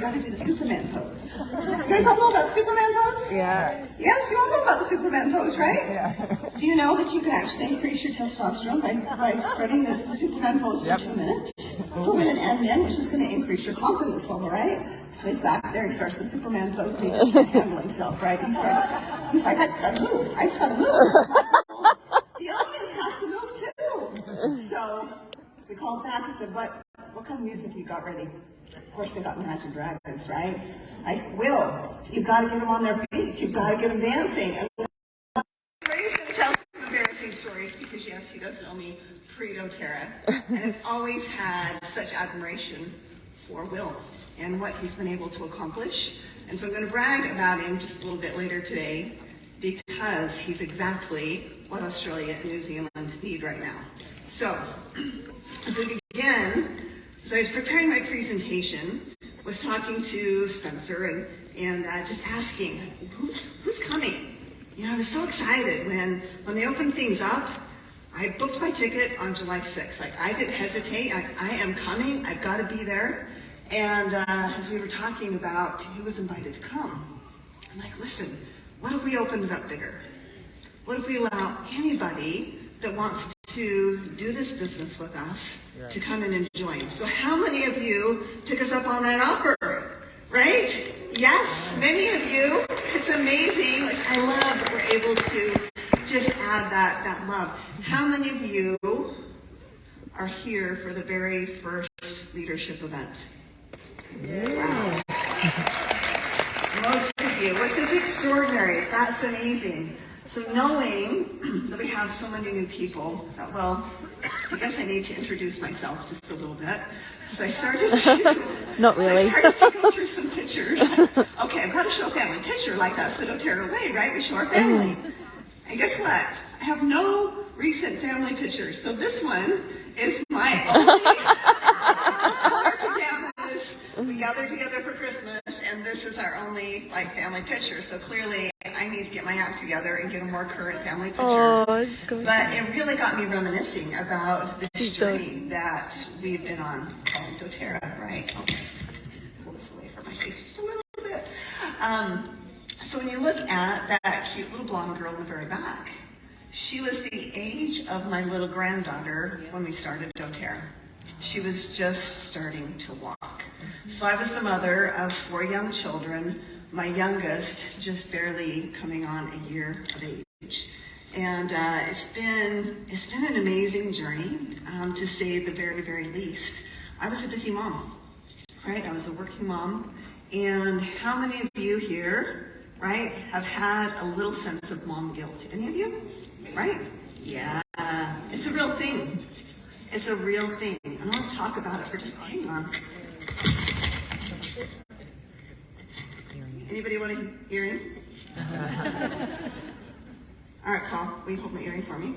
gotta do the Superman pose. You guys all know about the Superman pose? Yeah. Yes, you all know about the Superman pose, right? Yeah. Do you know that you can actually increase your testosterone by starting the Superman pose for 2 minutes? For women and men, which is going to increase your confidence level, right? So he's back there, he starts the Superman pose, and he just can't handle himself, right? He's like, I just gotta move. I just gotta move. The audience has to move too. So we called back and said, what kind of music you got ready? Of course, they got Imagine Dragons, right? Will, you've got to get them on their feet. You've got to get them dancing. And Ray's going to tell some embarrassing stories because, yes, he does know me pre-doTERRA. And I've always had such admiration for Will and what he's been able to accomplish. And so I'm going to brag about him just a little bit later today because he's exactly what Australia and New Zealand need right now. So, as we begin, as I was preparing my presentation, was talking to Spencer and just asking, who's coming? You know, I was so excited when they opened things up. I booked my ticket on July 6th. Like, I didn't hesitate. I am coming. I've got to be there. And as we were talking about who was invited to come, I'm like, listen, what if we opened it up bigger? What if we allow anybody that wants to do this business with us to come in and join? So how many of you took us up on that offer? Right? Yes, many of you. It's amazing. Like, I love that we're able to just add that love. How many of you are here for the very first leadership event? Wow. Most of you, which is extraordinary. That's amazing. So knowing that we have so many new people, well, I guess I need to introduce myself just a little bit. So I started to, Not really. So I started to go through some pictures. Okay, I've got to show a family picture like that's the doTERRA way, right? We show our family. And guess what? I have no recent family pictures. So this one is my only color pajamas. We gathered together for Christmas, and this is our only family picture. So clearly, I need to get my act together and get a more current family picture. Oh, that's good. But it really got me reminiscing about this journey that we've been on called doTERRA, right? I'll pull this away from my face just a little bit. So when you look at that cute little blonde girl in the very back, she was the age of my little granddaughter when we started doTERRA. She was just starting to walk. So I was the mother of 4 young children, my youngest just barely coming on a year of age. And it's been an amazing journey, to say the very, very least. I was a busy mom, right? I was a working mom. And how many of you here, right, have had a little sense of mom guilt? Any of you? Right? Yeah. It's a real thing. It's a real thing. And I want to talk about it for just, hang on. Anybody want an earring? All right, Carl, will you hold my earring for me?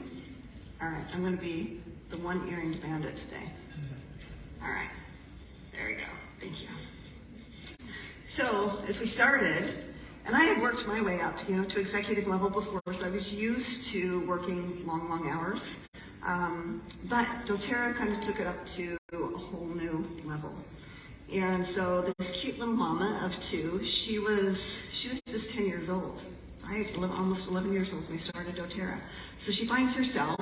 All right, I'm going to be the one-earringed bandit today. All right, there we go. Thank you. So, as we started, and I had worked my way up, to executive level before, so I was used to working long, long hours. But doTERRA kind of took it up to a whole new level. And so this cute little mama of 2, she was just 10 years old, right? Almost 11 years old when we started doTERRA. So she finds herself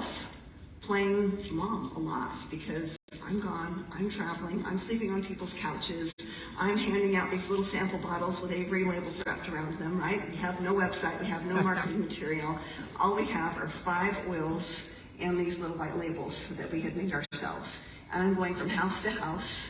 playing mom a lot because I'm gone, I'm traveling, I'm sleeping on people's couches, I'm handing out these little sample bottles with Avery labels wrapped around them, right? We have no website, we have no marketing material. All we have are 5 oils and these little white labels that we had made ourselves. And I'm going from house to house,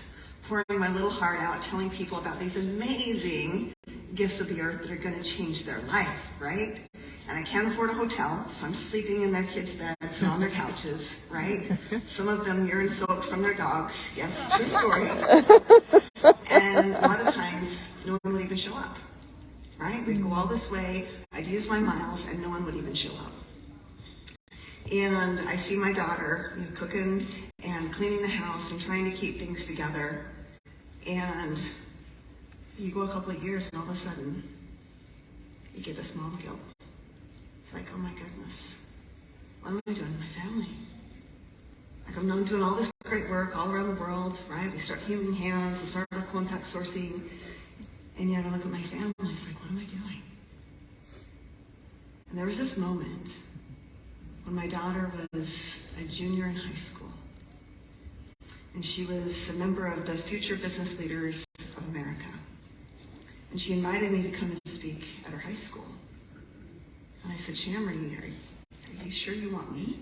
pouring my little heart out, telling people about these amazing gifts of the earth that are going to change their life, right? And I can't afford a hotel, so I'm sleeping in their kids' beds and on their couches, right? Some of them urine soaked from their dogs. Yes, true story. And a lot of times, no one would even show up, right? We'd go all this way, I'd use my miles, and no one would even show up. And I see my daughter, cooking and cleaning the house and trying to keep things together. And you go a couple of years, and all of a sudden, you get this mom guilt. It's like, oh my goodness, what am I doing with my family? Like, I'm doing all this great work all around the world, right? We start healing hands and start our contact sourcing. And yet I look at my family, it's like, what am I doing? And there was this moment when my daughter was a junior in high school. And she was a member of the Future Business Leaders of America. And she invited me to come and speak at her high school. And I said, Shamri, are you sure you want me?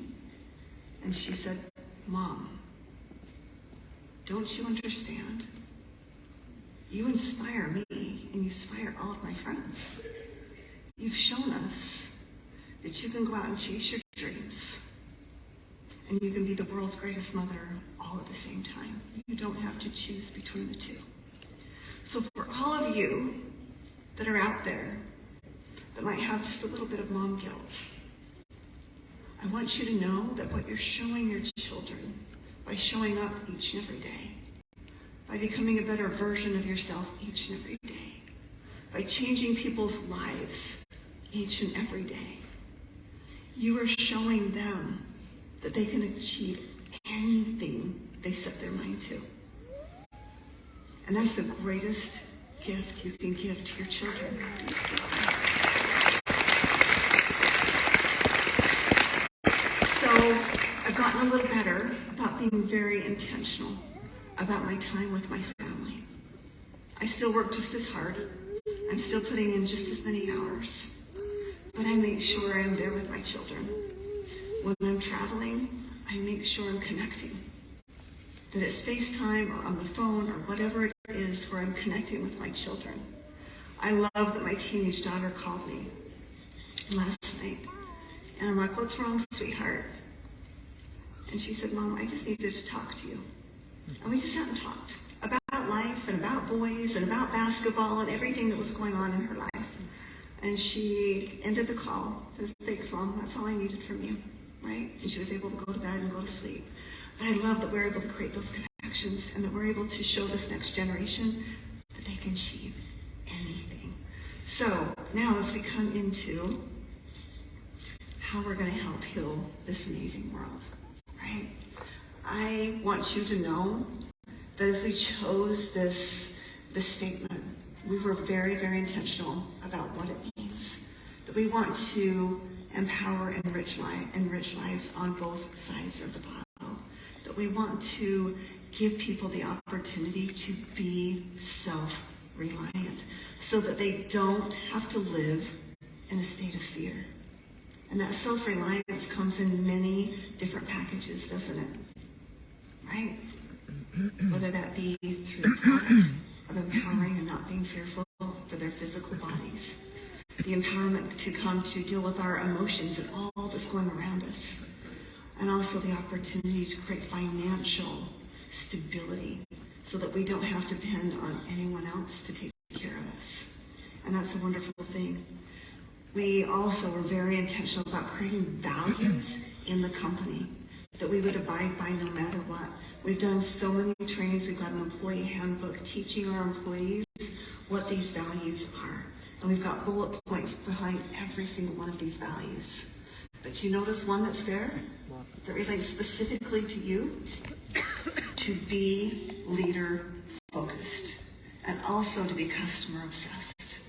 And she said, Mom, don't you understand? You inspire me and you inspire all of my friends. You've shown us that you can go out and chase your dreams. And you can be the world's greatest mother all at the same time. You don't have to choose between the two. So for all of you that are out there that might have just a little bit of mom guilt, I want you to know that what you're showing your children by showing up each and every day, by becoming a better version of yourself each and every day, by changing people's lives each and every day, you are showing them that they can achieve anything they set their mind to. And that's the greatest gift you can give to your children. So I've gotten a little better about being very intentional about my time with my family. I still work just as hard. I'm still putting in just as many hours. But I make sure I'm there with my children. When I'm traveling, I make sure I'm connecting. That it's FaceTime or on the phone or whatever it is where I'm connecting with my children. I love that my teenage daughter called me last night. And I'm like, what's wrong, sweetheart? And she said, Mom, I just needed to talk to you. And we just sat and talked about life and about boys and about basketball and everything that was going on in her life. And she ended the call. Says, thanks, Mom. That's all I needed from you, right? And she was able to go to bed and go to sleep. But I love that we're able to create those connections and that we're able to show this next generation that they can achieve anything. So now as we come into how we're going to help heal this amazing world, right? I want you to know that as we chose this statement, we were very, very intentional about what it means. That we want to empower and enrich lives on both sides of the bottle. That we want to give people the opportunity to be self-reliant so that they don't have to live in a state of fear. And that self-reliance comes in many different packages, doesn't it? Right? Whether that be through the product of empowering and not being fearful for their physical bodies. The empowerment to come to deal with our emotions and all that's going around us. And also the opportunity to create financial stability so that we don't have to depend on anyone else to take care of us. And that's a wonderful thing. We also were very intentional about creating values in the company that we would abide by no matter what. We've done so many trainings. We've got an employee handbook teaching our employees what these values are. And we've got bullet points behind every single one of these values. But you notice one that's there that relates specifically to you? To be leader focused and also to be customer obsessed.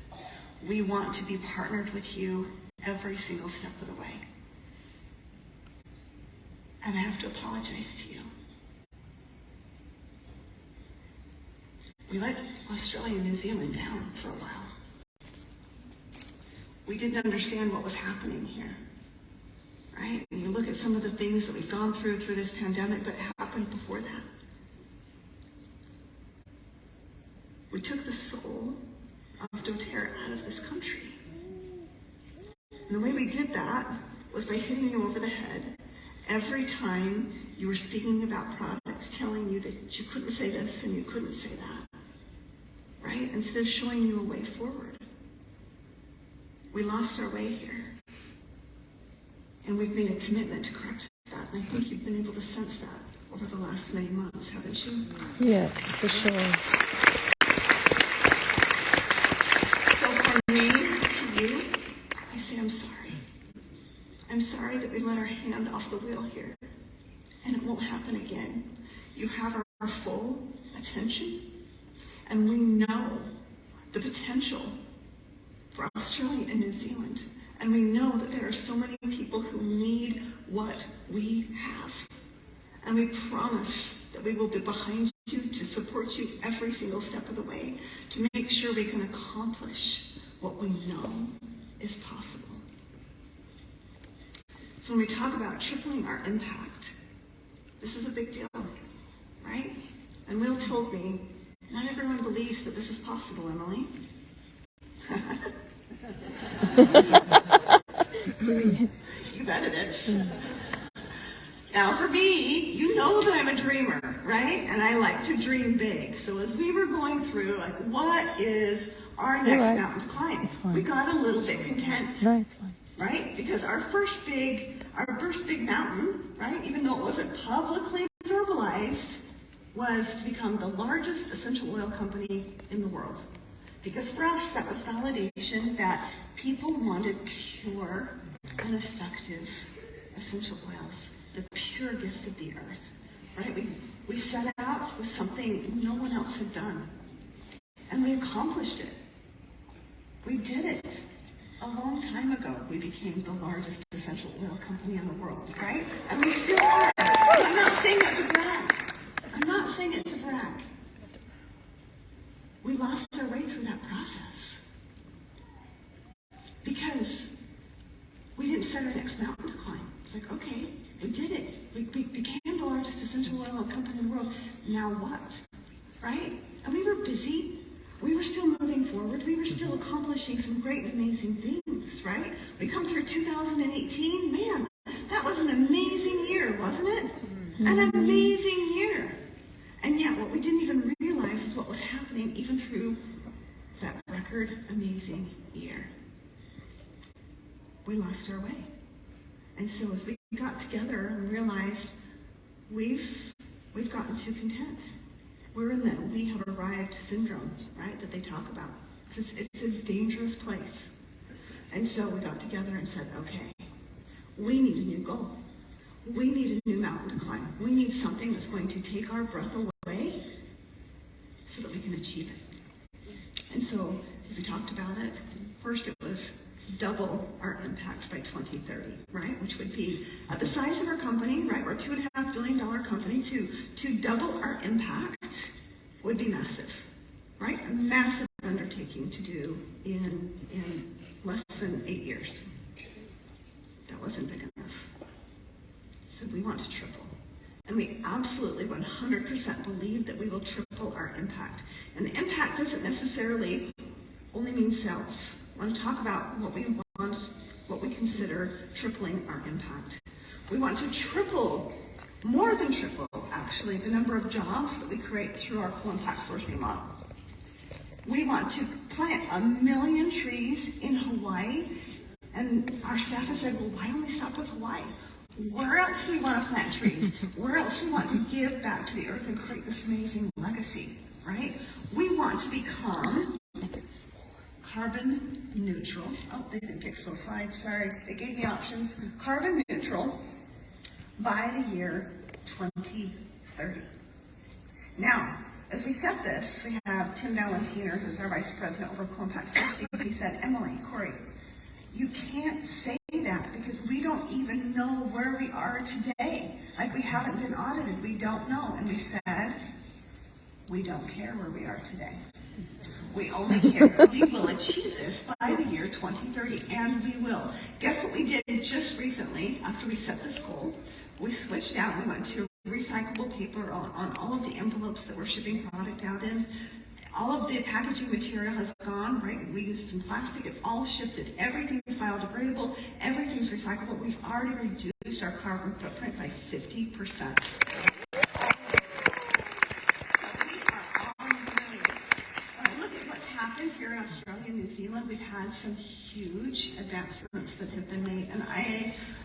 We want to be partnered with you every single step of the way. And I have to apologize to you. We let Australia and New Zealand down for a while. We didn't understand what was happening here, right? And you look at some of the things that we've gone through this pandemic that happened before that. We took the soul of doTERRA out of this country. And the way we did that was by hitting you over the head every time you were speaking about products, telling you that you couldn't say this and you couldn't say that, right? Instead of showing you a way forward. We lost our way here. And we've made a commitment to correct that. And I think you've been able to sense that over the last many months, haven't you? Yeah, for sure. So from me to you, I say I'm sorry. I'm sorry that we let our hand off the wheel here. And it won't happen again. You have our full attention. And we know the potential Australia and New Zealand. And we know that there are so many people who need what we have. And we promise that we will be behind you to support you every single step of the way to make sure we can accomplish what we know is possible. So when we talk about tripling our impact, this is a big deal, right? And Will told me, not everyone believes that this is possible, Emily. You bet it is. Now for me, you know that I'm a dreamer, right? And I like to dream big. So as we were going through, like, what is our next mountain to climb? We got a little bit content. No, it's fine. Right? Because our first big mountain, right, even though it wasn't publicly verbalized, was to become the largest essential oil company in the world. Because for us, that was validation that people wanted pure and effective essential oils, the pure gifts of the earth, right? We set out with something no one else had done, and we accomplished it. We did it. A long time ago, we became the largest essential oil company in the world, right? And we still are. I'm not saying it to brag. I'm not saying it to brag. We lost our way through that process because we didn't set our next mountain to climb. It's like, okay, we did it. We became the largest essential oil company in the world. Now what? Right? And we were busy. We were still moving forward. We were still accomplishing some great and amazing things, right? We come through 2018. Man, that was an amazing year, wasn't it? An amazing year. And yet what we didn't even realize is what was happening even through that record amazing year. We lost our way. And so as we got together and realized we've gotten too content. We're in the we have arrived syndrome, right, that they talk about. It's a dangerous place. And so we got together and said, okay, we need a new goal. We need a new mountain to climb. We need something that's going to take our breath away so that we can achieve it. And so as we talked about it, first it was double our impact by 2030, right? Which would be at the size of our company, right? We're a $2.5 billion company. To double our impact would be massive, right? A massive undertaking to do in less than 8 years. That wasn't big enough. So we want to triple. And we absolutely 100% believe that we will triple our impact. And the impact doesn't necessarily only mean sales. I want to talk about what we consider tripling our impact. We want to triple, more than triple, actually, the number of jobs that we create through our full impact sourcing model. We want to plant 1 million trees in Hawaii, and our staff has said, well, why only stop with Hawaii? Where else do we want to plant trees? Where else do we want to give back to the earth and create this amazing legacy, right? We want to become carbon neutral. Oh, they didn't fix those slides, sorry. They gave me options. Carbon neutral by the year 2030. Now, as we set this, we have Tim Valentiner, who's our Vice President over Compact Sourcing. He said, Emily, Corey, you can't say that because we don't even know where we are today. Like, we haven't been audited. We don't know. And we said, we don't care where we are today. We only care that we will achieve this by the year 2030, and we will. Guess what we did just recently after we set this goal? We switched out. We went to recyclable paper on all of the envelopes that we're shipping product out in. All of the packaging material has gone, right? We used some plastic. It's all shifted. Everything's biodegradable. Everything's recyclable. We've already reduced our carbon footprint by 50%. Here in Australia and New Zealand, we've had some huge advancements that have been made, and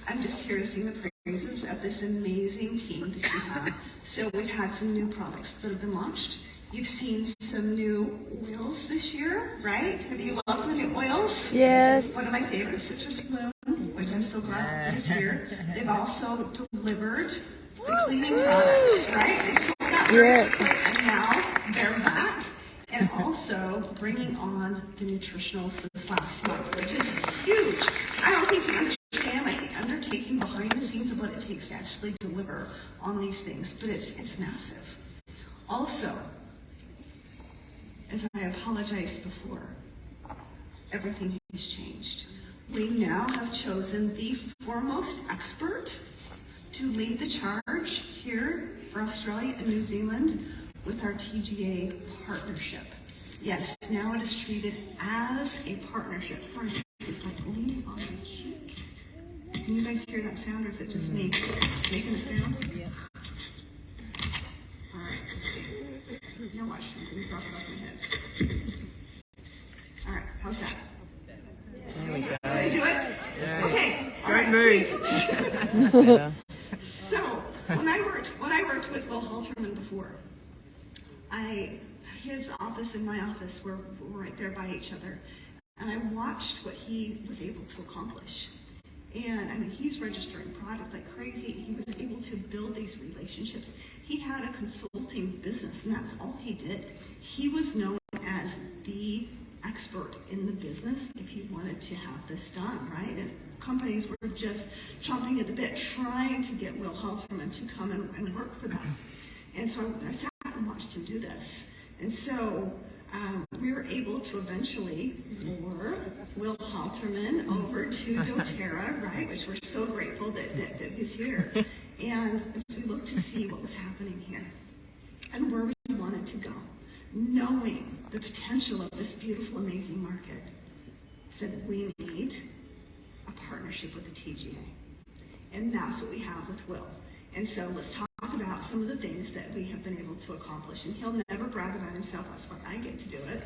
I'm just here to sing the praises of this amazing team that you have. So we've had some new products that have been launched. You've seen some new oils this year, right? Have you loved the new oils? Yes. One of my favorites, Citrus Bloom, which I'm so glad is here. They've also delivered the cleaning products, right? They sold out very quickly, and now they're back. And also bringing on the nutritionals this last month, which is huge. I don't think you understand like the undertaking behind the scenes of what it takes to actually deliver on these things, but it's massive. Also, as I apologized before, everything has changed. We now have chosen the foremost expert to lead the charge here for Australia and New Zealand with our TGA partnership. Yes, now it is treated as a partnership. Sorry, it's like leaning on my cheek. Can you guys hear that sound, or is it just me? It's making a sound? Yeah. All right, let's see. Now watch, I'm going to drop it off my head. All right, how's that? There we go. Can you do it? Yeah. Okay. All Great right, move. So when I worked with Will Halterman before, his office and my office were right there by each other, and I watched what he was able to accomplish. And I mean, he's registering product like crazy. He was able to build these relationships. He had a consulting business, and that's all he did. He was known as the expert in the business if you wanted to have this done, right? And companies were just chomping at the bit, trying to get Will Halterman to come and work for them. And so I sat and watched him do this. And so we were able to eventually lure Will Halterman over to doTERRA, right? Which we're so grateful that he's here. And as we looked to see what was happening here and where we wanted to go, knowing the potential of this beautiful, amazing market, said we need a partnership with the TGA. And that's what we have with Will. And so let's talk about some of the things that we have been able to accomplish. And he'll never brag about himself, that's why I get to do it.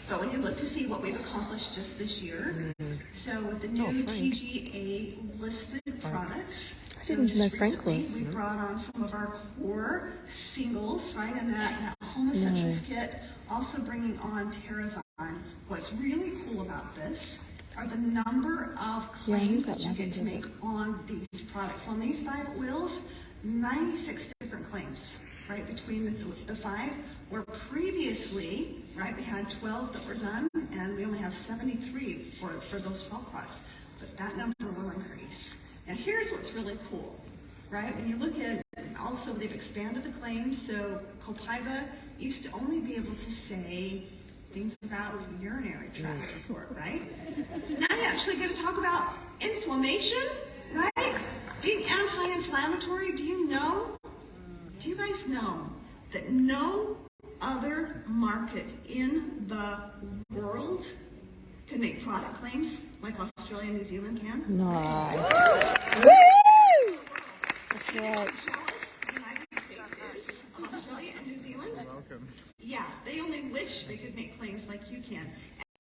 But when you look to see what we've accomplished just this year, so with the new TGA listed products, so just recently we brought on some of our core singles, right, and that Home Essentials kit, also bringing on Terrazyme. What's really cool about this are the number of claims that you get to make on these products. On these 5 wheels, 96 different claims, right, between the 5, where previously, right, we had 12 that were done, and we only have 73 for those 12 products. But that number will increase. Now here's what's really cool, right? When you look at, also they've expanded the claims, so Copaiba used to only be able to say things about urinary tract support, right? Now you're actually going to talk about inflammation, right? Being anti-inflammatory. Do you guys know that no other market in the world can make product claims like Australia and New Zealand can? Nice. Woo! That's right. The United States is Australia and New Zealand. Welcome. Yeah, they only wish they could make claims like you can,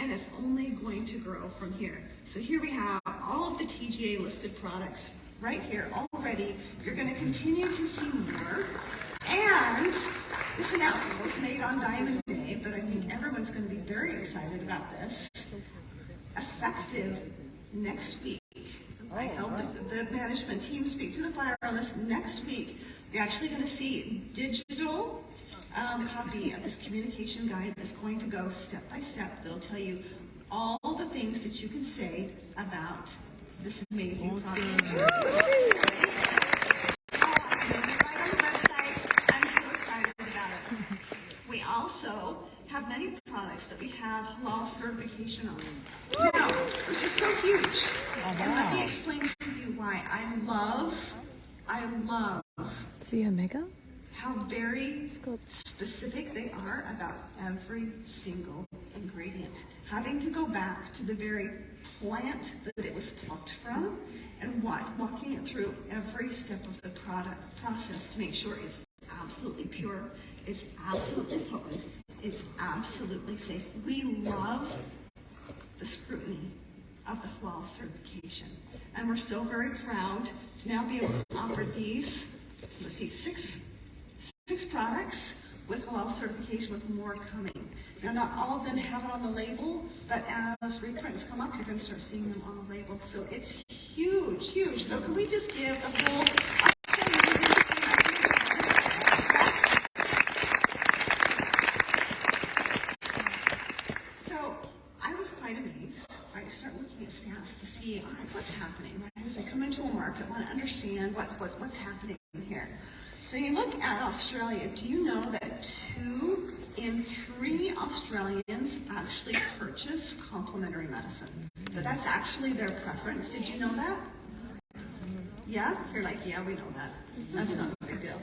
and it's only going to grow from here. So here we have all of the TGA listed products right here already. You're going to continue to see more, and this announcement was made on Diamond Day, but I think everyone's going to be very excited about this. Effective next week. I helped the management team speak to the fire on this next week. You're actually going to see digital copy of this communication guide that's going to go step by step. That'll tell you all the things that you can say about this amazing product. Right on the website. I'm so excited about it. We also have many products that we have halal certification on. Now, which is so huge. And let me explain to you why I love See Omega? how very specific they are about every single ingredient. Having to go back to the very plant that it was plucked from and walking it through every step of the product process to make sure it's absolutely pure, it's absolutely potent, it's absolutely safe. We love the scrutiny of the halal certification. And we're so very proud to now be able to offer these, let's see, six products with halal certification, with more coming. Now, not all of them have it on the label, but as reprints come up, you're going to start seeing them on the label. So it's huge, huge. So can we just give a whole... quite amazed, right? Start looking at stats to see, all right, what's happening, right? As I come into a market, I want to understand what's happening here. So you look at Australia, do you know that 2 in 3 Australians actually purchase complementary medicine? So that's actually their preference. Did you know that? Yeah? You're like, yeah, we know that. That's not a big deal.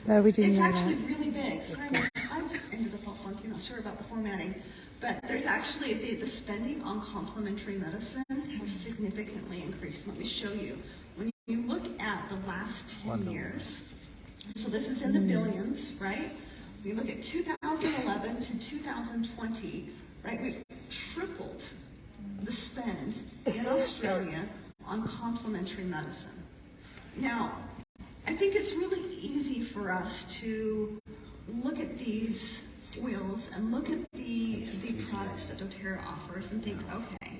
No, we didn't It's know actually that. really big. Sorry, my slides ended up all funky. I'm not sure about the formatting. But there's actually, the spending on complementary medicine has significantly increased. Let me show you. When you look at the last 10 years, so this is in the billions, right? When you look at 2011 to 2020, right, we've tripled the spend in Australia on complementary medicine. Now, I think it's really easy for us to look at these oils and look at the products that doTERRA offers and think, okay,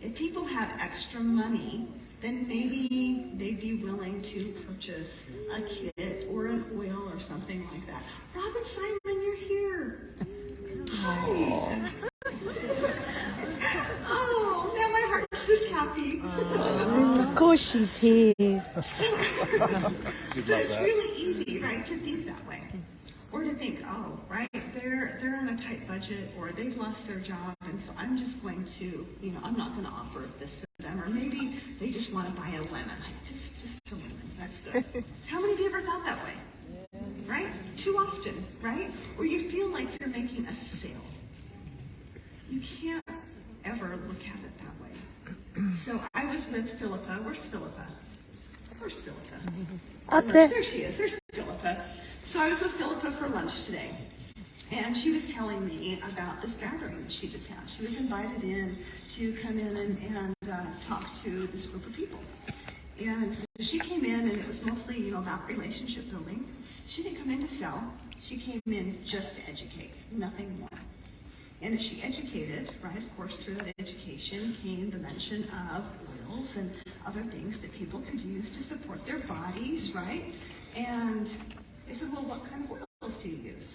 if people have extra money, then maybe they'd be willing to purchase a kit or an oil or something like that. Robin Simon, you're here. Hi. Oh, now my heart's just happy. Of course she's here. But it's really easy, right, to think that way. Or to think, oh, right, they're on a tight budget, or they've lost their job, and so I'm just going to, I'm not going to offer this to them. Or maybe they just want to buy a lemon. Like, just a lemon, that's good. How many of you ever thought that way? Right? Too often, right? Or you feel like you're making a sale. You can't ever look at it that way. So I was with Philippa. Where's Philippa? Where's Philippa? Up there. There she is. There's Philippa. So I was with Philippa for lunch today. And she was telling me about this gathering that she just had. She was invited in to come in and talk to this group of people. And so she came in, and it was mostly, about relationship building. She didn't come in to sell. She came in just to educate, nothing more. And as she educated, right, of course, through that education came the mention of oils and other things that people could use to support their bodies, right? And they said, well, what kind of oils do you use?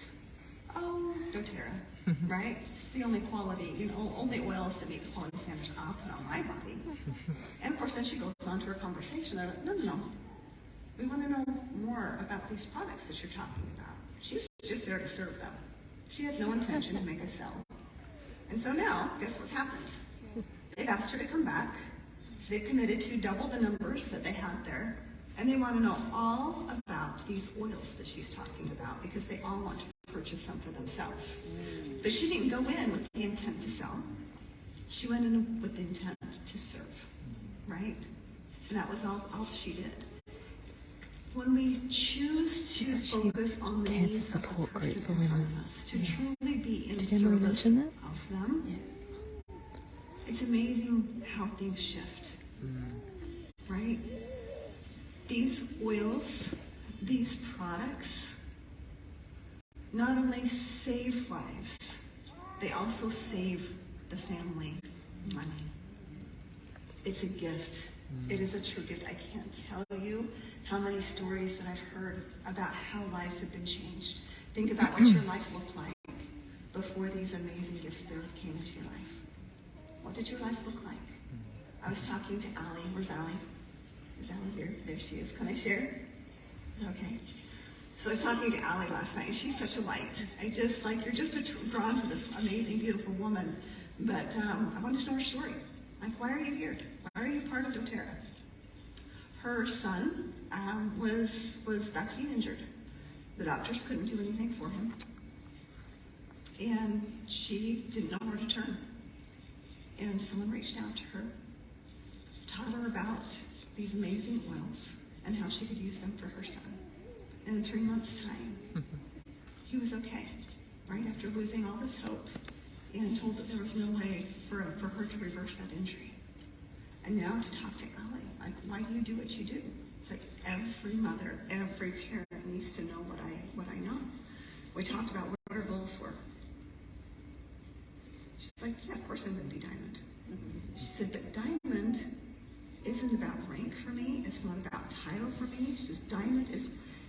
Oh, doTERRA, right? It's the only quality, only oils that meet the quality standards I'll put on my body. And of course, then she goes on to her conversation. I'm like, no. We want to know more about these products that you're talking about. She's just there to serve them. She had no intention to make a sell. And so now, guess what's happened? They've asked her to come back. They've committed to double the numbers that they had there. And they want to know all about these oils that she's talking about, because they all want to purchase some for themselves. But she didn't go in with the intent to sell. She went in with the intent to serve, right? And that was all she did. When we choose to focus on the cancer needs of the support person group for in front women. of us, to truly be in Did Emily service mention that? of them, it's amazing how things shift, right? These oils, these products, not only save lives, they also save the family money. It's a gift. It is a true gift. I can't tell you how many stories that I've heard about how lives have been changed. Think about what your life looked like before these amazing gifts came into your life. What did your life look like? I was talking to Allie. Where's Allie? Is Allie here? There she is. Can I share? Okay. So I was talking to Allie last night, and she's such a light. You're just drawn to this amazing, beautiful woman. But I wanted to know her story. Like, why are you here? Why are you part of doTERRA? Her son was vaccine injured. The doctors couldn't do anything for him. And she didn't know where to turn. And someone reached out to her, taught her about these amazing oils and how she could use them for her son. And in 3 months' time, he was okay, right after losing all this hope, and told that there was no way for her to reverse that injury. And now to talk to Allie, like, why do you do what you do? It's like every mother, every parent needs to know what I know. We talked about what our goals were. She's like, yeah, of course I'm going to be Diamond. She said, but Diamond isn't about rank for me. It's not about title for me. She says, Diamond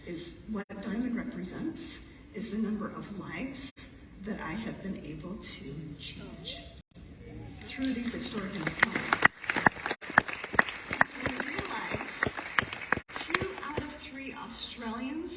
is what Diamond represents is the number of lives that I have been able to change. through these extraordinary times. And we realize 2 out of 3 Australians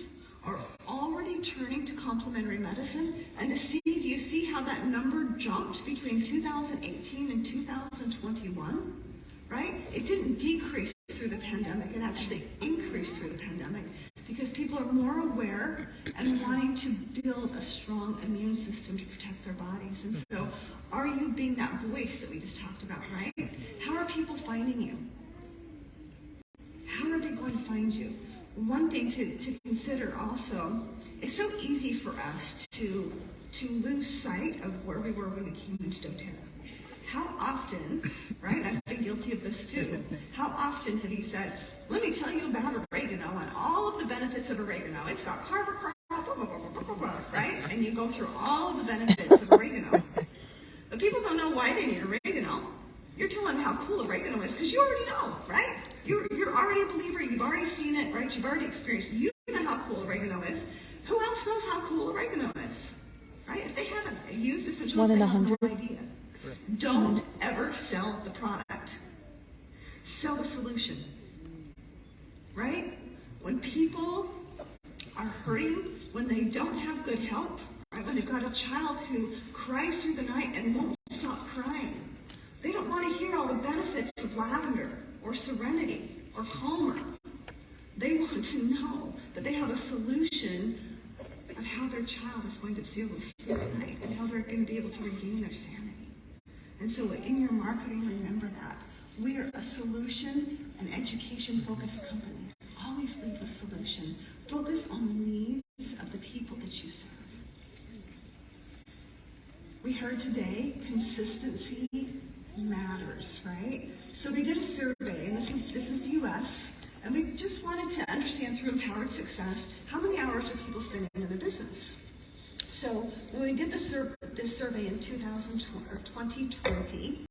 are already turning to complementary medicine. And do you see how that number jumped between 2018 and 2021? Right? It didn't decrease through the pandemic, it actually increased through the pandemic because people are more aware and wanting to build a strong immune system to protect their bodies. And so, are you being that voice that we just talked about, right? How are people finding you? How are they going to find you? One thing to consider also, it's so easy for us to lose sight of where we were when we came into doTERRA. How often, right, I've been guilty of this too, how often have you said, let me tell you about oregano and all of the benefits of oregano. It's got carver, right? And you go through all of the benefits of oregano. But people don't know why they need oregano. You're telling them how cool oregano is because you already know, right? You're already a believer. You've already seen it, right? You've already experienced. You know how cool oregano is. Who else knows how cool oregano is, right? If they haven't used essential oils, they have no idea. Don't ever sell the product. Sell the solution, right? When people are hurting, when they don't have good help, right? When they've got a child who cries through the night and won't stop crying, they don't want to hear all the benefits of lavender or serenity or calmer. They want to know that they have a solution of how their child is going to be able to sleep at night and how they're going to be able to regain their sanity. And so in your marketing, remember that. We are a solution and education-focused company. Always lead with solution. Focus on the needs of the people that you serve. We heard today, consistency matters, right? So we did a survey, and this is U.S., and we just wanted to understand through Empowered Success, how many hours are people spending in their business? So when we did this survey in 2020,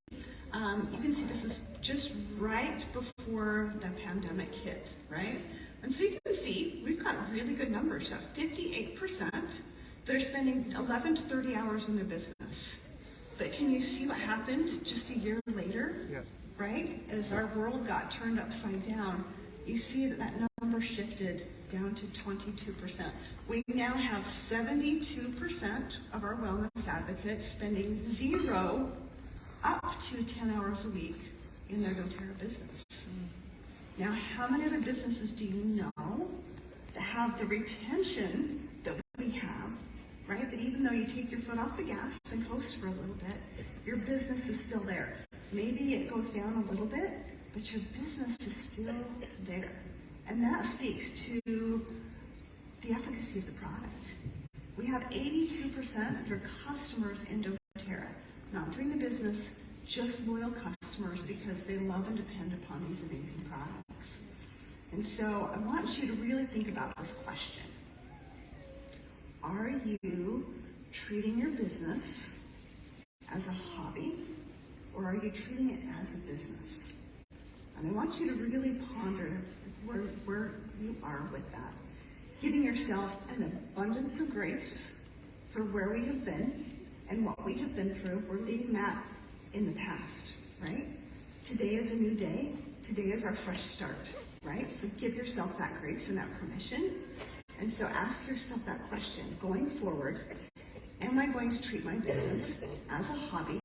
you can see this is just right before the pandemic hit, right? And so you can see we've got really good numbers. 58% that are spending 11 to 30 hours in their business. But can you see what happened just a year later? Yeah. Right? As our world got turned upside down, you see that number shifted down to 22%. We now have 72% of our wellness advocates spending 0 up to 10 hours a week in their doTERRA business. Now, how many other businesses do you know that have the retention that we have, right? That even though you take your foot off the gas and coast for a little bit, your business is still there. Maybe it goes down a little bit, but your business is still there. And that speaks to the efficacy of the product. We have 82% that are customers in doTERRA, not doing the business, just loyal customers because they love and depend upon these amazing products. And so I want you to really think about this question. Are you treating your business as a hobby, or are you treating it as a business? And I want you to really ponder where you are with that. Giving yourself an abundance of grace for where we have been and what we have been through. We're leaving that in the past, right? Today is a new day. Today is our fresh start, right? So give yourself that grace and that permission. And so ask yourself that question. Going forward, am I going to treat my business as a hobby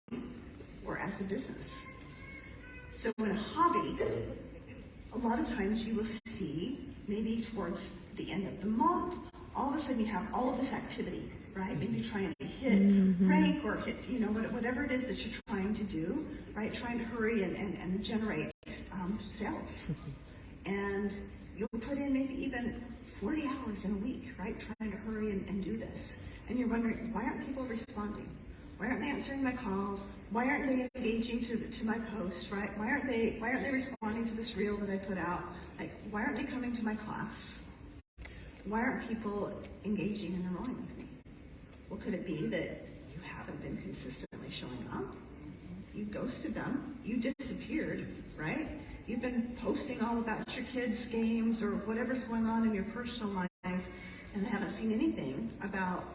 or as a business? So in a hobby, a lot of times you will see, maybe towards the end of the month, all of a sudden you have all of this activity, right? Maybe trying to hit rank or hit, whatever it is that you're trying to do, right? Trying to hurry and generate sales. And you'll put in maybe even 40 hours in a week, right? Trying to hurry and do this. And you're wondering, why aren't people responding? Why aren't they answering my calls? Why aren't they engaging to my post, right? Why aren't they responding to this reel that I put out? Like, why aren't they coming to my class? Why aren't people engaging and enrolling with me? Well, could it be that you haven't been consistently showing up? You ghosted them. You disappeared, right? You've been posting all about your kids' games or whatever's going on in your personal life, and they haven't seen anything about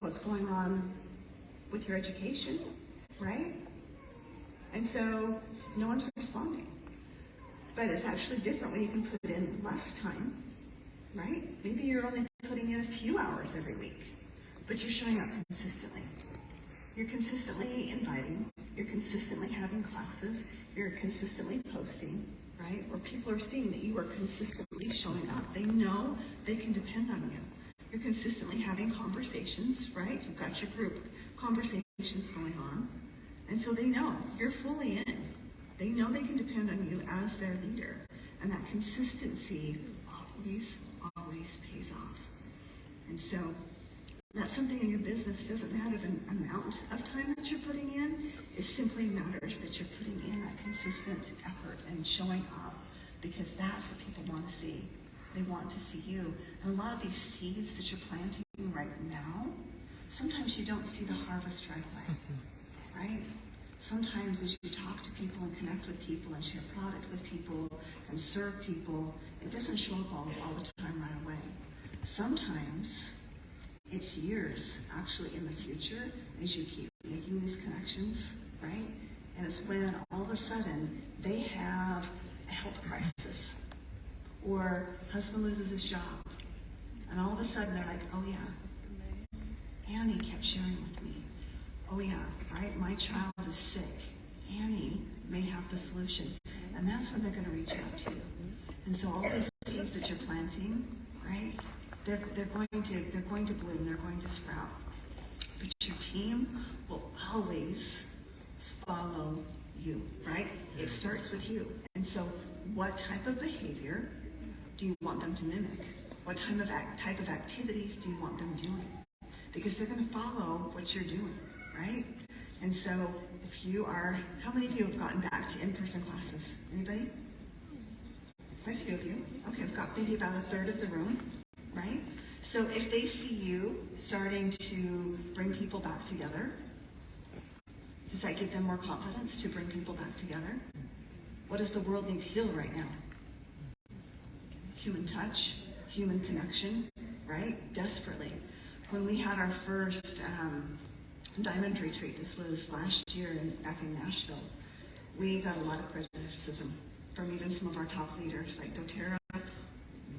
what's going on with your education, right? And so no one's responding. But it's actually different when you can put in less time, right? Maybe you're only putting in a few hours every week, but you're showing up consistently. You're consistently inviting, you're consistently having classes, you're consistently posting, right? Where people are seeing that you are consistently showing up. They know they can depend on you. You're consistently having conversations, right? You've got your group conversations going on. And so they know you're fully in. They know they can depend on you as their leader. And that consistency always pays off. And so that's something in your business. It doesn't matter the amount of time that you're putting in. It simply matters that you're putting in that consistent effort and showing up, because that's what people want to see. They want to see you. And a lot of these seeds that you're planting right now, sometimes you don't see the harvest right away, right? Sometimes as you talk to people and connect with people and share product with people and serve people, it doesn't show up all the time right away. Sometimes it's years actually in the future as you keep making these connections, right? And it's when all of a sudden they have a health crisis, or husband loses his job, and all of a sudden they're like, oh yeah, Annie kept sharing with me. Oh yeah, right, my child is sick. Annie may have the solution. And that's when they're going to reach out to you. And so all these seeds that you're planting, right, they're going to bloom, they're going to sprout. But your team will always follow you, right? It starts with you. And so what type of behavior do you want them to mimic? What type of activities do you want them doing? Because they're going to follow what you're doing, right? And so if you are, how many of you have gotten back to in-person classes? Anybody? Quite a few of you. Okay, I've got maybe about a third of the room, right? So if they see you starting to bring people back together, does that give them more confidence to bring people back together? What does the world need to heal right now? Human touch, human connection, right? Desperately. When we had our first Diamond Retreat, this was last year back in Nashville, we got a lot of criticism from even some of our top leaders, like, doTERRA,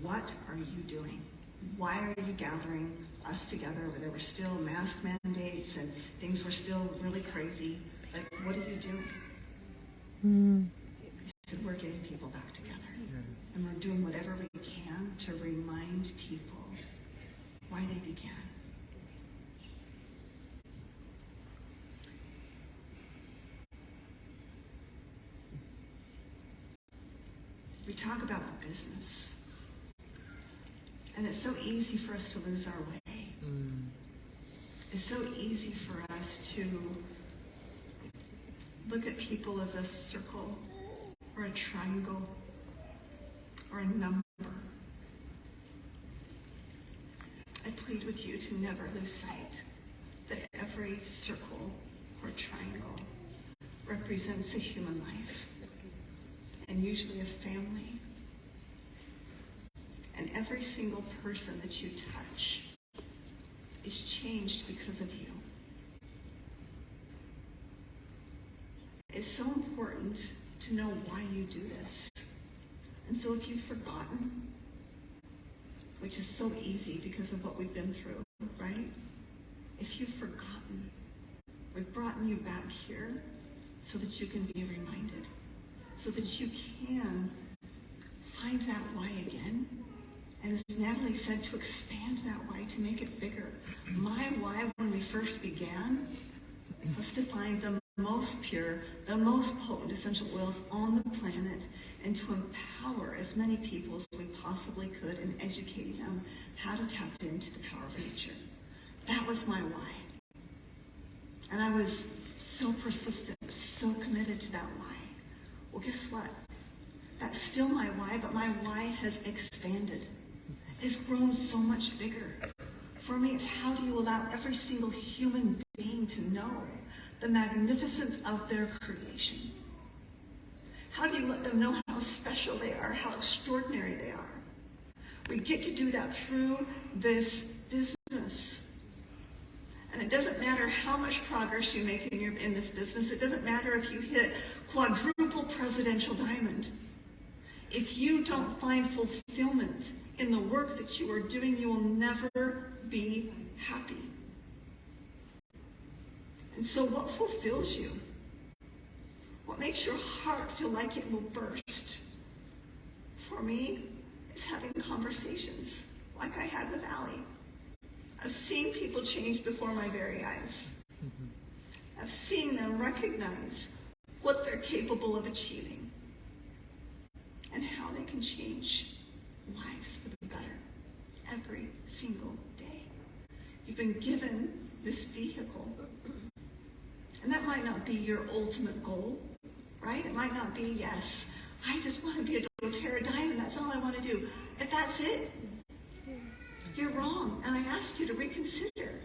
what are you doing? Why are you gathering us together where there were still mask mandates and things were still really crazy? Like, what are you doing? I said, we're getting people back together. And we're doing whatever we can to remind people why they began. We talk about the business. And it's so easy for us to lose our way. It's so easy for us to look at people as a circle or a triangle or a number. I plead with you to never lose sight that every circle or triangle represents a human life, and usually a family. And every single person that you touch is changed because of you. It's so important to know why you do this. And so if you've forgotten, which is so easy because of what we've been through, right? If you've forgotten, we've brought you back here so that you can be reminded, so that you can find that why again. And as Natalie said, to expand that why, to make it bigger. My why when we first began was to find the most pure, the most potent essential oils on the planet, and to empower as many people as we possibly could in educating them how to tap into the power of nature. That was my why. And I was so persistent, so committed to that why. Well, guess what? That's still my why, but my why has expanded. It's grown so much bigger. For me, it's how do you allow every single human being to know the magnificence of their creation? How do you let them know how special they are, how extraordinary they are? We get to do that through this business. And it doesn't matter how much progress you make in this business. It doesn't matter if you hit quadruple presidential diamond. If you don't find fulfillment in the work that you are doing, you will never be happy. And so what fulfills you? What makes your heart feel like it will burst? For me, it's having conversations like I had with Allie. Of seeing people change before my very eyes. Of seeing them recognize what they're capable of achieving and how they can change lives for the better every single day. You've been given this vehicle. And that might not be your ultimate goal, right? It might not be, yes, I just want to be a doTERRA diamond. That's all I want to do. If that's it, you're wrong. And I ask you to reconsider.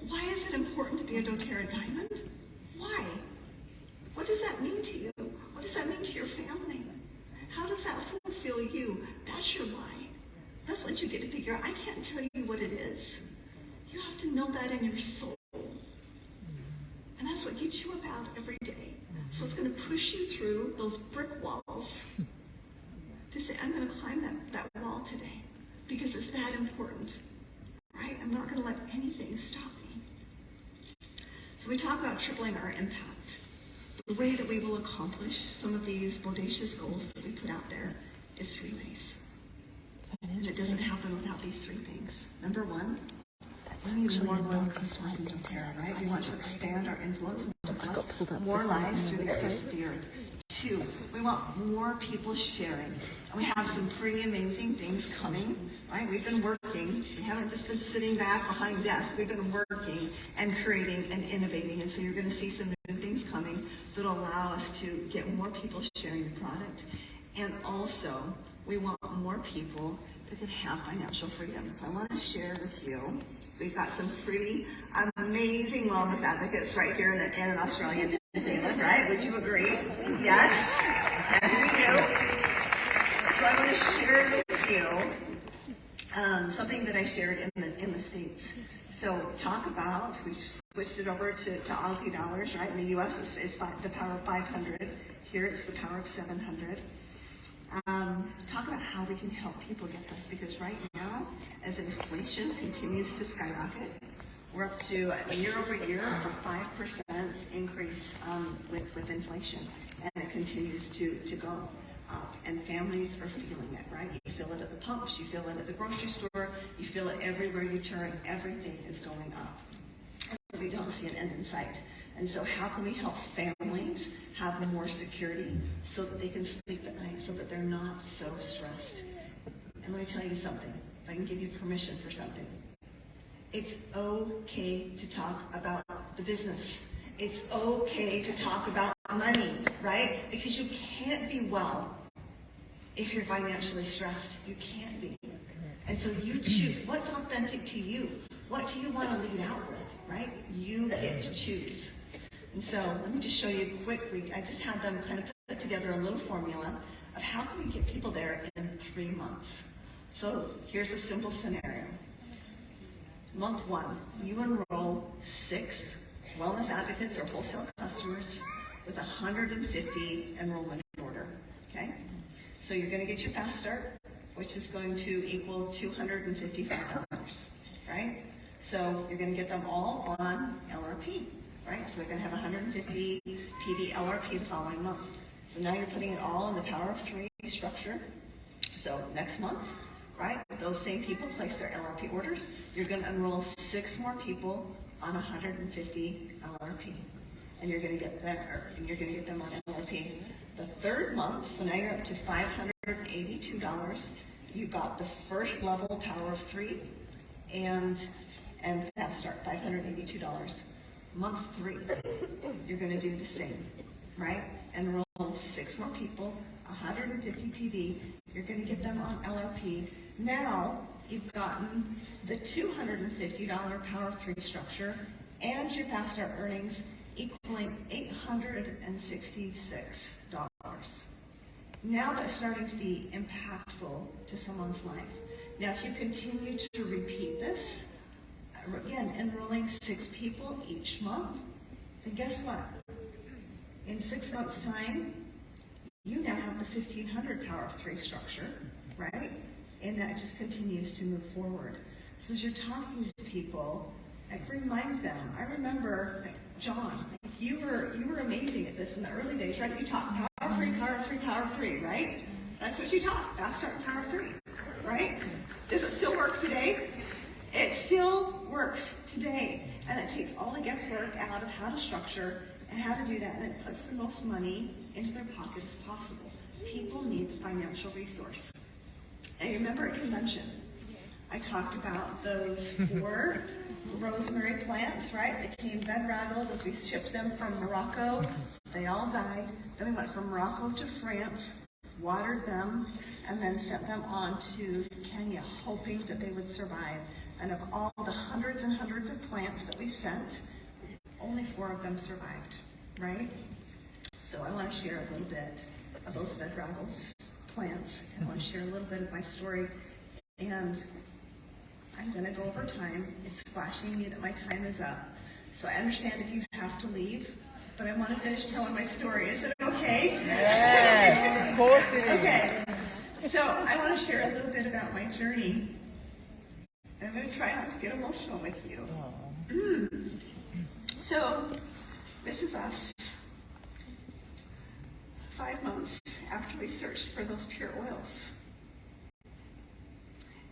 Why is it important to be a doTERRA diamond? Why? What does that mean to you? What does that mean to your family? How does that fulfill you? That's your why. That's what you get to figure out. I can't tell you what it is. You have to know that in your soul. And that's what gets you about every day. So it's going to push you through those brick walls to say, I'm going to climb that wall today because it's that important, right? I'm not going to let anything stop me. So we talk about tripling our impact. The way that we will accomplish some of these bodacious goals that we put out there is 3 ways. And it doesn't happen without these 3 things. Number 1, we need more loyal customers in doTERRA, right? We want to expand our influence to bless more lives through the gifts of the earth. 2, we want more people sharing. And we have some pretty amazing things coming, right? We've been working. We haven't just been sitting back behind desks. We've been working and creating and innovating. And so you're going to see some new things coming that will allow us to get more people sharing the product. And also, we want more people that can have financial freedom. So I want to share with you. So we've got some pretty amazing wellness advocates right here in Australia and New Zealand, right? Would you agree? Yes? Yes, we do. So I want to share with you something that I shared in the States. So talk about, we switched it over to Aussie dollars, right? In the US, it's the power of 500. Here, it's the power of 700. Talk about how we can help people get this, because right now, as inflation continues to skyrocket, we're up to year over year a 5% increase with inflation, and it continues to go up. And families are feeling it, right? You feel it at the pumps, you feel it at the grocery store, you feel it everywhere you turn. Everything is going up. We don't see an end in sight. And so how can we help families have more security so that they can sleep at night, so that they're not so stressed? And let me tell you something, if I can give you permission for something. It's okay to talk about the business. It's okay to talk about money, right? Because you can't be well if you're financially stressed. You can't be. And so you choose what's authentic to you. What do you want to lead out with, right? You get to choose. And so let me just show you quickly. I just had them kind of put together a little formula of how can we get people there in 3 months. So here's a simple scenario. Month 1, you enroll 6 wellness advocates or wholesale customers with 150 enrollment order, okay? So you're going to get your fast start, which is going to equal $255, right? So you're going to get them all on LRP, right? So they're going to have 150 PV LRP the following month. So now you're putting it all in the power of 3 structure. So next month, right, those same people place their LRP orders. You're going to enroll 6 more people on 150 LRP, and you're going to get them on LRP. The 3rd month, so now you're up to $582. You got the first level power of 3, and fast start, $582. Month 3, you're going to do the same, right? Enroll 6 more people, 150 PV. You're going to get them on LRP. Now you've gotten the $250 power of 3 structure and your fast start earnings equaling $866. Now that's starting to be impactful to someone's life. Now if you continue to repeat this, again, enrolling 6 people each month, then guess what? In 6 months' time, you now have the 1,500 power of 3 structure, right? And that just continues to move forward. So as you're talking to people, like remind them. I remember, like, John, you were amazing at this in the early days, right? You taught power of 3, power of 3, power of 3, right? That's what you taught, fast start and power of 3, right? Does it still work today? It still works today. And it takes all the guesswork out of how to structure and how to do that, and it puts the most money into their pocket as possible. People need the financial resource. And you remember at convention, I talked about those 4 rosemary plants, right? They came bed-raggled as we shipped them from Morocco. They all died. Then we went from Morocco to France, watered them, and then sent them on to Kenya, hoping that they would survive. And of all the hundreds and hundreds of plants that we sent, only 4 of them survived, right? So I want to share a little bit of those bed-raggles plants. I want to share a little bit of my story. And I'm going to go over time. It's flashing me that my time is up. So I understand if you have to leave, but I want to finish telling my story. Is it okay? Yes, of course it is. Okay. So I want to share a little bit about my journey. And I'm going to try not to get emotional with you. So this is us. 5 months after we searched for those pure oils.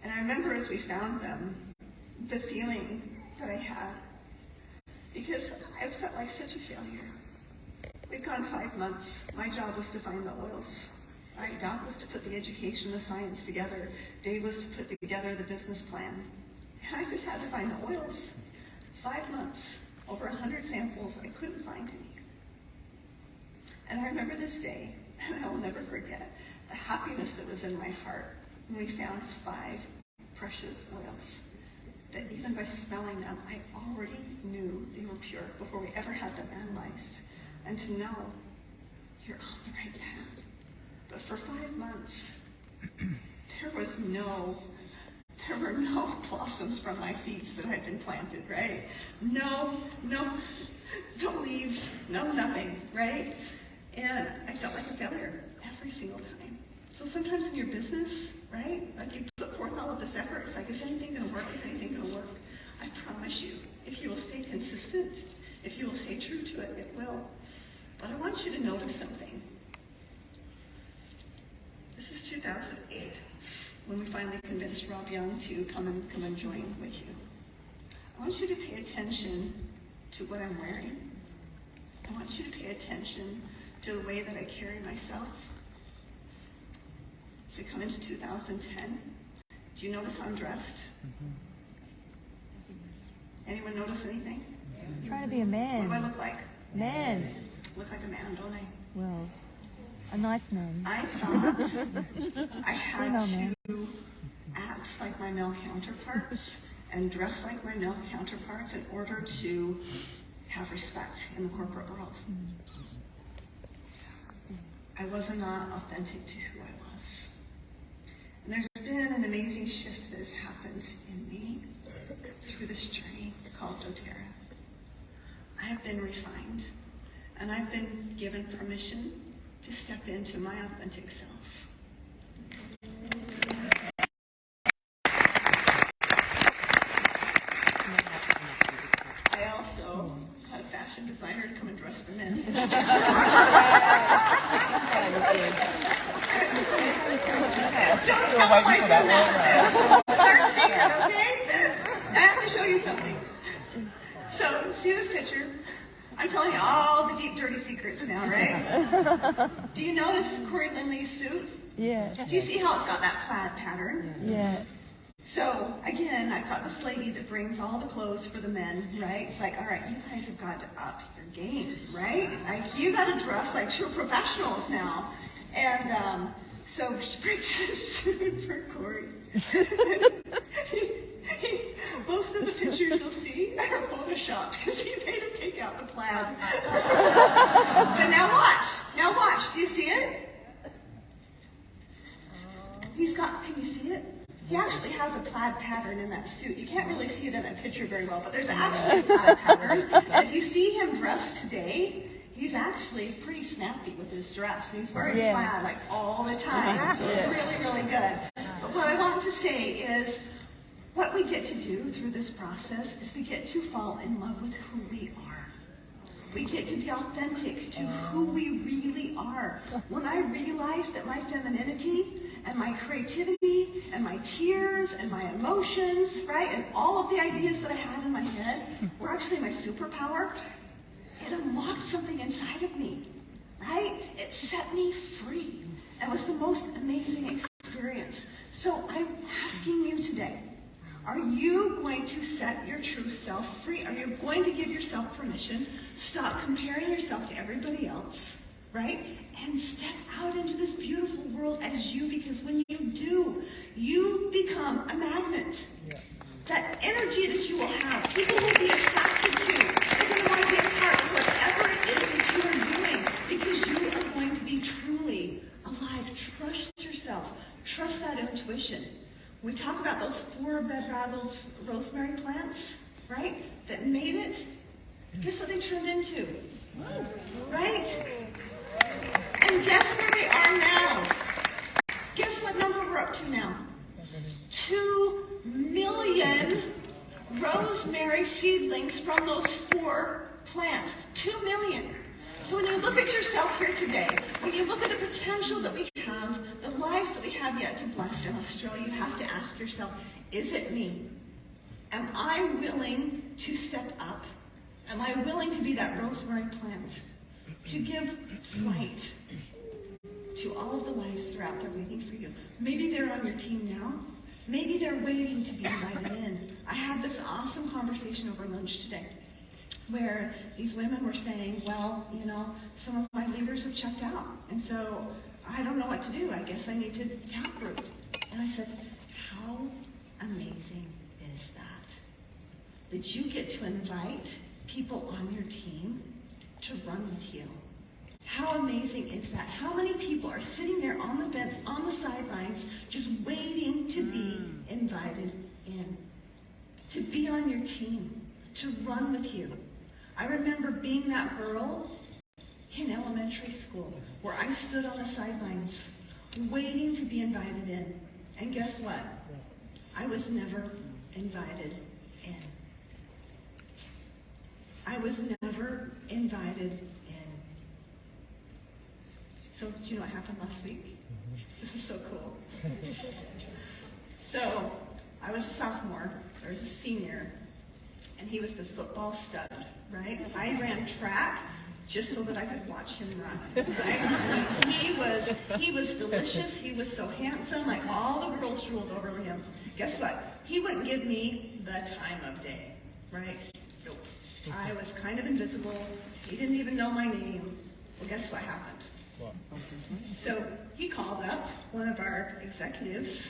And I remember as we found them, the feeling that I had, because I felt like such a failure. We'd gone 5 months. My job was to find the oils. My job was to put the education, the science together. Dave was to put together the business plan. And I just had to find the oils. 5 months, over 100 samples, I couldn't find any. And I remember this day, and I will never forget, the happiness that was in my heart when we found 5 precious oils that even by smelling them, I already knew they were pure before we ever had them analyzed. And to know you're on the right path. But for 5 months, there were no blossoms from my seeds that had been planted, right? No leaves, no nothing, right? And I felt like a failure every single time. So sometimes in your business, right, like you put forth all of this effort, it's like, is anything going to work? Is anything going to work? I promise you, if you will stay consistent, if you will stay true to it, it will. But I want you to notice something. This is 2008, when we finally convinced Rob Young to come and join with you. I want you to pay attention to what I'm wearing. I want you to pay attention to the way that I carry myself. As we come into 2010, do you notice how I'm dressed? Anyone notice anything? I'm trying to be a What man. do I look like? Man. Look like a man, don't I? Well, a nice man. I thought I had Female man. to act like my male counterparts and dress like my male counterparts in order to have respect in the corporate world. I was not authentic to who I was. And there's been an amazing shift that has happened in me through this journey called doTERRA. I have been refined, and I've been given permission to step into my authentic self. I also had a fashion designer to come and dress them in. Don't tell them I said that. Start secret, okay? I have to show you something. So, see this picture? I'm telling you all the deep, dirty secrets now, right? Do you notice Corey Lindley's suit? Yeah. Do you see how it's got that plaid pattern? Yeah. So, again, I've got this lady that brings all the clothes for the men, right? It's like, all right, you guys have got to up your game, right? Like, you got to dress like true professionals now. And so she brings this suit for Corey. Most of the pictures you'll see are photoshopped because he made him take out the plaid. But now watch. Do you see it? He's got, can you see it? He actually has a plaid pattern in that suit. You can't really see it in that picture very well, but there's actually a plaid pattern. And if you see him dressed today, he's actually pretty snappy with his dress. And he's wearing plaid like all the time. So it's really, really good. But what I want to say is, what we get to do through this process is we get to fall in love with who we are. We get to be authentic to who we really are. When I realized that my femininity and my creativity and my tears and my emotions, right, and all of the ideas that I had in my head were actually my superpower, it unlocked something inside of me, right? It set me free. It was the most amazing experience. So I'm asking you today, are you going to set your true self free? Are you going to give yourself permission? Stop comparing yourself to everybody else, right? And step out into this beautiful world as you, because when you do, you become a magnet. That energy that you will have, people will be attracted to. They're going to want to be a part of whatever it is that you are doing, because you are going to be truly alive. Trust yourself. Trust that intuition. We talk about those 4 bed-rattled rosemary plants, right, that made it. Guess what they turned into? Right? And guess where they are now? Guess what number we're up to now? 2 million rosemary seedlings from those 4 plants. 2 million. So when you look at yourself here today, when you look at the potential that we have, the lives that we have yet to bless in Australia, you have to ask yourself, is it me? Am I willing to step up? Am I willing to be that rosemary plant? To give flight to all of the lives that are out there waiting for you. Maybe they're on your team now. Maybe they're waiting to be invited in. I had this awesome conversation over lunch today, where these women were saying, well, you know, some of my leaders have checked out, and so I don't know what to do. I guess I need to tap group. And I said, how amazing is that you get to invite people on your team to run with you? How amazing is that? How many people are sitting there on the fence, on the sidelines, just waiting to be invited in, to be on your team, to run with you? I remember being that girl in elementary school where I stood on the sidelines waiting to be invited in. And guess what? I was never invited in. I was never invited in. So do you know what happened last week? This is so cool. So I was a sophomore, there was a senior, and he was the football stud, right? I ran track just so that I could watch him run, right? He was delicious, he was so handsome, like all the girls drooled over him. Guess what? He wouldn't give me the time of day, right? Nope. I was kind of invisible, he didn't even know my name. Well, guess what happened? So he called up one of our executives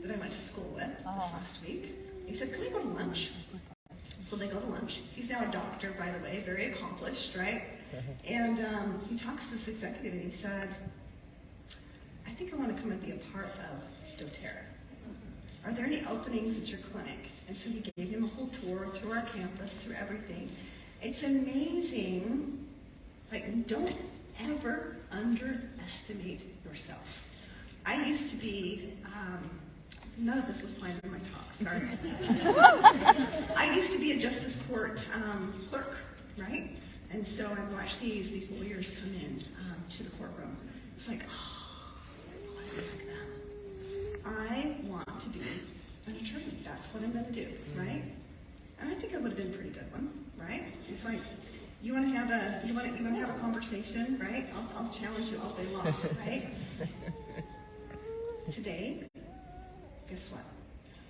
that I went to school with this last week. He said, can we go to lunch? So they go to lunch. He's now a doctor, by the way, very accomplished, right? And he talks to this executive and he said, I think I want to come and be a part of doTERRA. Are there any openings at your clinic? And so he gave him a whole tour through our campus, through everything. It's amazing. Like, don't ever underestimate yourself. I used to be, none of this was planned in my talk, sorry. I used to be a justice court clerk, right? And so I watched these lawyers come in to the courtroom. It's like, oh, I want to be like them. I want to be an attorney. That's what I'm going to do, right? And I think I would have been a pretty good one, right? It's like, you want to have a conversation, right? I'll challenge you all day long, right? Today, guess what?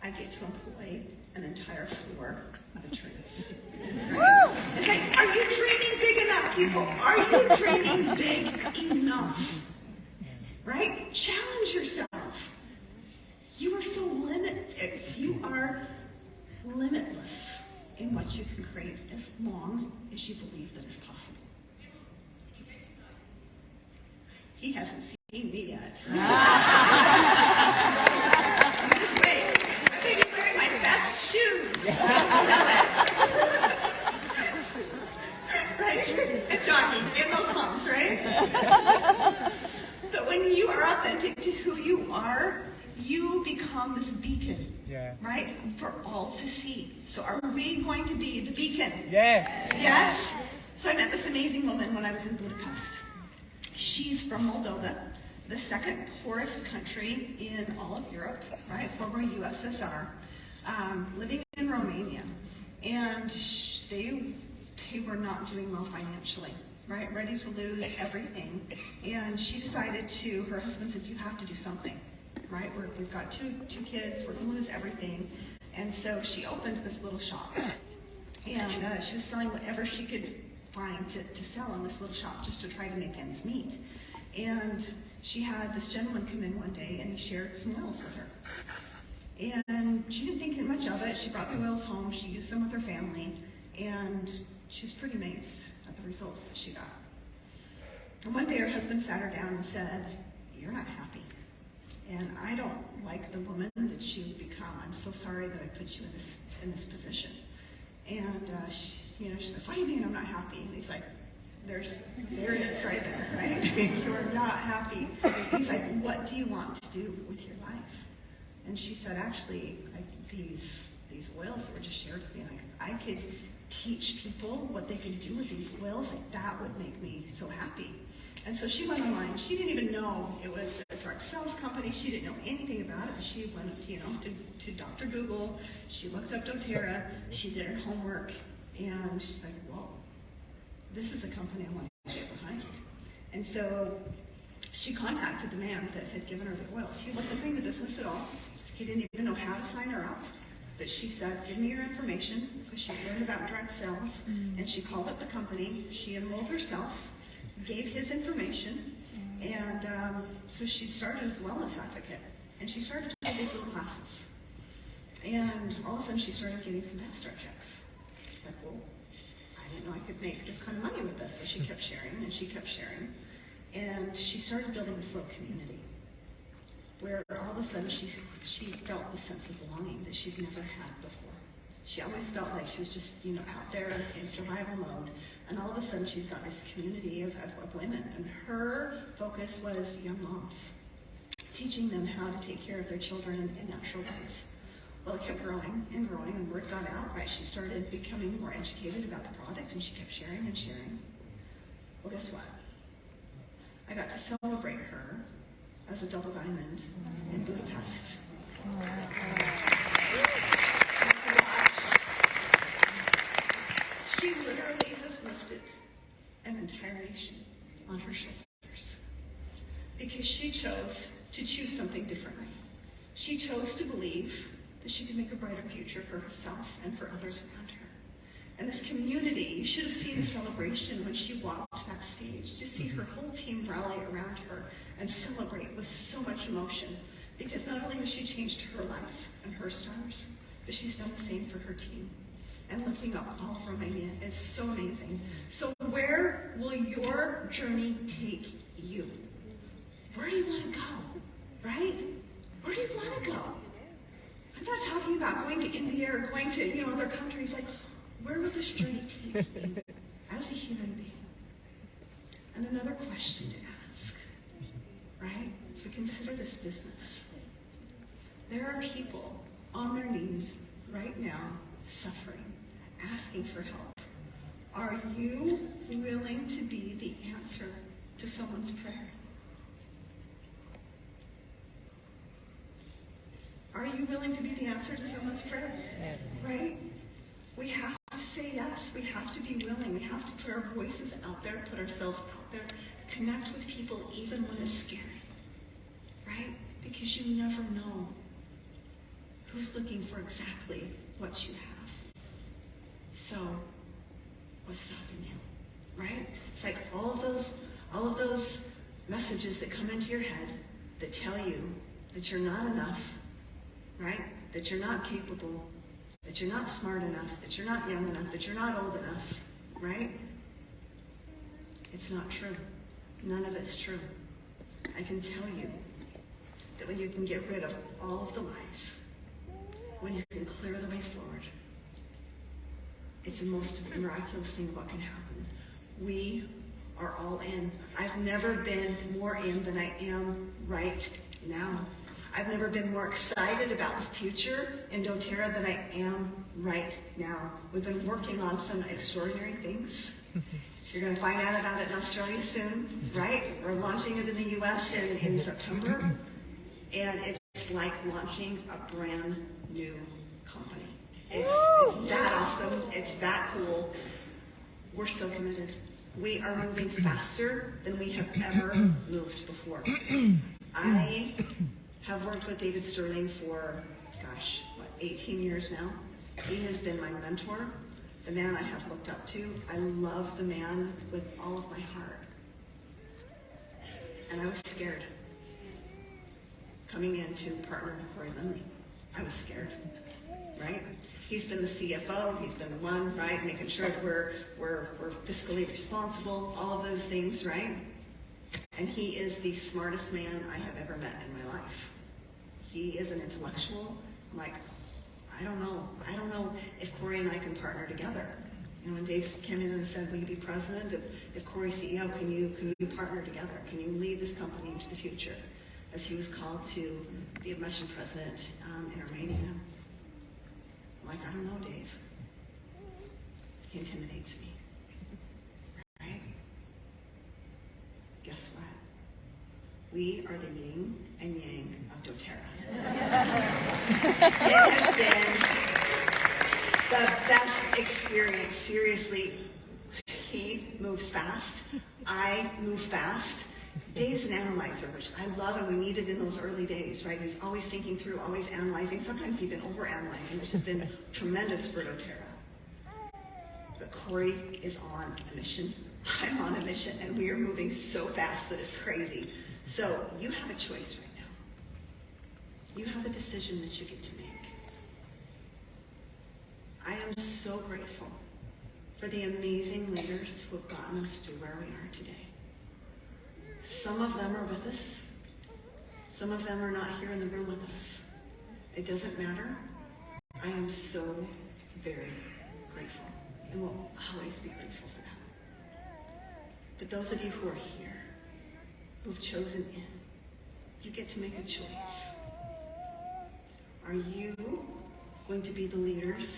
I get to employ an entire floor of attorneys. Right? It's like, are you dreaming big enough, people? Are you dreaming big enough? Right? Challenge yourself. You are so limitless. You are limitless in what you can create as long as you believe that it's possible. He hasn't seen me yet. Just wait. Right? And jogging in those lumps, right? But when you are authentic to who you are, you become this beacon, Yeah. right? For all to see. So are we going to be the beacon? Yes. Yes. So I met this amazing woman when I was in Budapest. She's from Moldova, the second poorest country in all of Europe, right? Former USSR, living in Romania. And they were not doing well financially, right? Ready to lose everything. And she decided her husband said, you have to do something, right? We've got two kids, we're gonna lose everything. And so she opened this little shop. And she was selling whatever she could find to sell in this little shop just to try to make ends meet. And she had this gentleman come in one day and he shared some oils with her. And she didn't think much of it. She brought the oils home, she used them with her family, and she was pretty amazed at the results that she got. And one day her husband sat her down and said, you're not happy. And I don't like the woman that you've become. I'm so sorry that I put you in this position. And she's like, what do you mean I'm not happy? And he's like, there it is right there, right? You're not happy. He's like, what do you want to do with your life? And she said, actually, these oils that were just shared with me, like I could teach people what they could do with these oils, like that would make me so happy. And so she went online. She didn't even know it was a direct sales company. She didn't know anything about it. But she went, to Dr. Google. She looked up doTERRA. She did her homework, and she's like, whoa, this is a company I want to get behind. And so she contacted the man that had given her the oils. He wasn't in the business at all. He didn't even know how to sign her up. But she said, give me your information, because she learned about direct sales. And she called up the company. She enrolled herself, gave his information, and so she started as a wellness advocate. And she started to take these little classes. And all of a sudden she started getting some extra checks. She's like, well, I didn't know I could make this kind of money with this. So she kept sharing, and she kept sharing. And she started building this little community where all of a sudden she felt the sense of belonging that she'd never had before. She always felt like she was just, out there in survival mode. And all of a sudden she's got this community of women. And her focus was young moms, teaching them how to take care of their children in natural ways. Well, it kept growing, and word got out, right? She started becoming more educated about the product, and she kept sharing and sharing. Well, guess what? I got to celebrate her as a double diamond in Budapest. She literally has lifted an entire nation on her shoulders because she chose to choose something differently. She chose to believe that she could make a brighter future for herself and for others around her. And this community, you should have seen the celebration when she walked backstage, to see her whole team rally around her and celebrate with so much emotion. Because not only has she changed her life and her stars, but she's done the same for her team. And lifting up all of Romania is so amazing. So where will your journey take you? Where do you want to go? Right? Where do you want to go? I'm not talking about going to India or going to, other countries. Like, where will this journey take you as a human being? And another question to ask, right? So consider this business. There are people on their knees right now suffering, asking for help. Are you willing to be the answer to someone's prayer? Are you willing to be the answer to someone's prayer? Yes. Right? We have to say yes. We have to be willing. We have to put our voices out there, put ourselves out there, connect with people even when it's scary. Right? Because you never know who's looking for exactly what you have. So, what's stopping you? Right? It's like all of those messages that come into your head that tell you that you're not enough, right? That you're not capable, that you're not smart enough, that you're not young enough, that you're not old enough, right? It's not true. None of it's true. I can tell you that when you can get rid of all of the lies, when you can clear the way forward, It's the most miraculous thing what can happen. We are all in. I've never been more in than I am right now. I've never been more excited about the future in doTERRA than I am right now. We've been working on some extraordinary things. You're going to find out about it in Australia soon, right? We're launching it in the U.S. in September. And it's like launching a brand new company. It's that awesome. It's that cool. We're so committed. We are moving faster than we have ever moved before. I have worked with David Sterling for, 18 years now. He has been my mentor, the man I have looked up to. I love the man with all of my heart. And I was scared coming in to partner with Corey Lindley. I was scared, right? He's been the CFO, he's been the one, right, making sure that we're fiscally responsible, all of those things, right? And he is the smartest man I have ever met in my life. He is an intellectual. I'm like, I don't know if Corey and I can partner together. You know, when Dave came in and said, will you be president? If Corey's CEO, can you partner together? Can you lead this company into the future? As he was called to be a mission president in Romania. I'm like, I don't know, Dave. He intimidates me. Right? Guess what? We are the yin and yang of doTERRA. It has been the best experience. Seriously, he moves fast. I move fast. Dave's an analyzer, which I love, and we need it in those early days, right? He's always thinking through, always analyzing, sometimes even over-analyzing, which has been tremendous for doTERRA. But Corey is on a mission. I'm on a mission, and we are moving so fast that it's crazy. So you have a choice right now. You have a decision that you get to make. I am so grateful for the amazing leaders who have gotten us to where we are today. Some of them are with us. Some of them are not here in the room with us. It doesn't matter. I am so very grateful and will always be grateful for that. But those of you who are here, who've chosen in, you get to make a choice. Are you going to be the leaders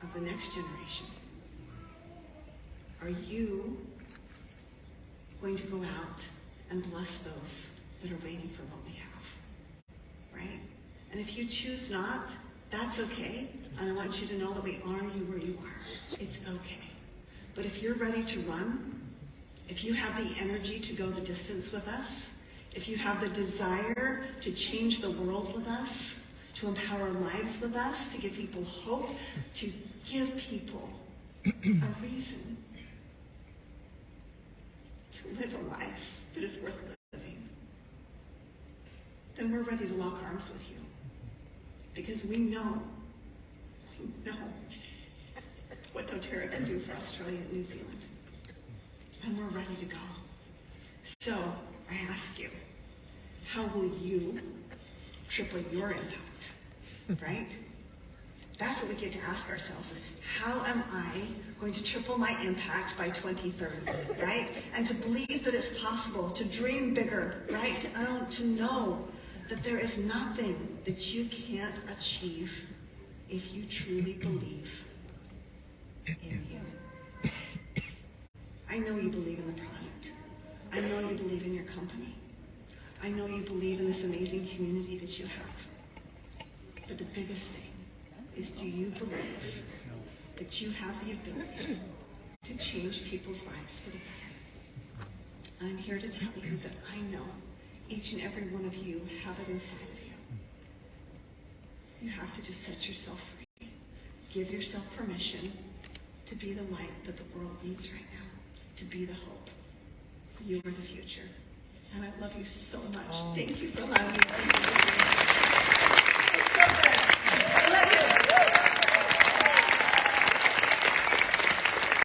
of the next generation? Are you going to go out and bless those that are waiting for what we have? Right? And if you choose not, that's okay. And I want you to know that we honor you where you are. It's okay. But if you're ready to run, if you have the energy to go the distance with us, if you have the desire to change the world with us, to empower lives with us, to give people hope, to give people a reason to live a life that is worth living, then we're ready to lock arms with you. Because we know what doTERRA can do for Australia and New Zealand. And we're ready to go. So I ask you, how will you triple your impact? Right? That's what we get to ask ourselves is, how am I going to triple my impact by 2030, right? And to believe that it's possible, to dream bigger, right? To know that there is nothing that you can't achieve if you truly believe in you. I know you believe in the product. I know you believe in your company. I know you believe in this amazing community that you have. But the biggest thing is, do you believe that you have the ability to change people's lives for the better? And I'm here to tell you that I know each and every one of you have it inside of you. You have to just set yourself free. Give yourself permission to be the light that the world needs right now, to be the hope. You are the future. And I love you so much. Thank you for allowing me to be here. It's so good.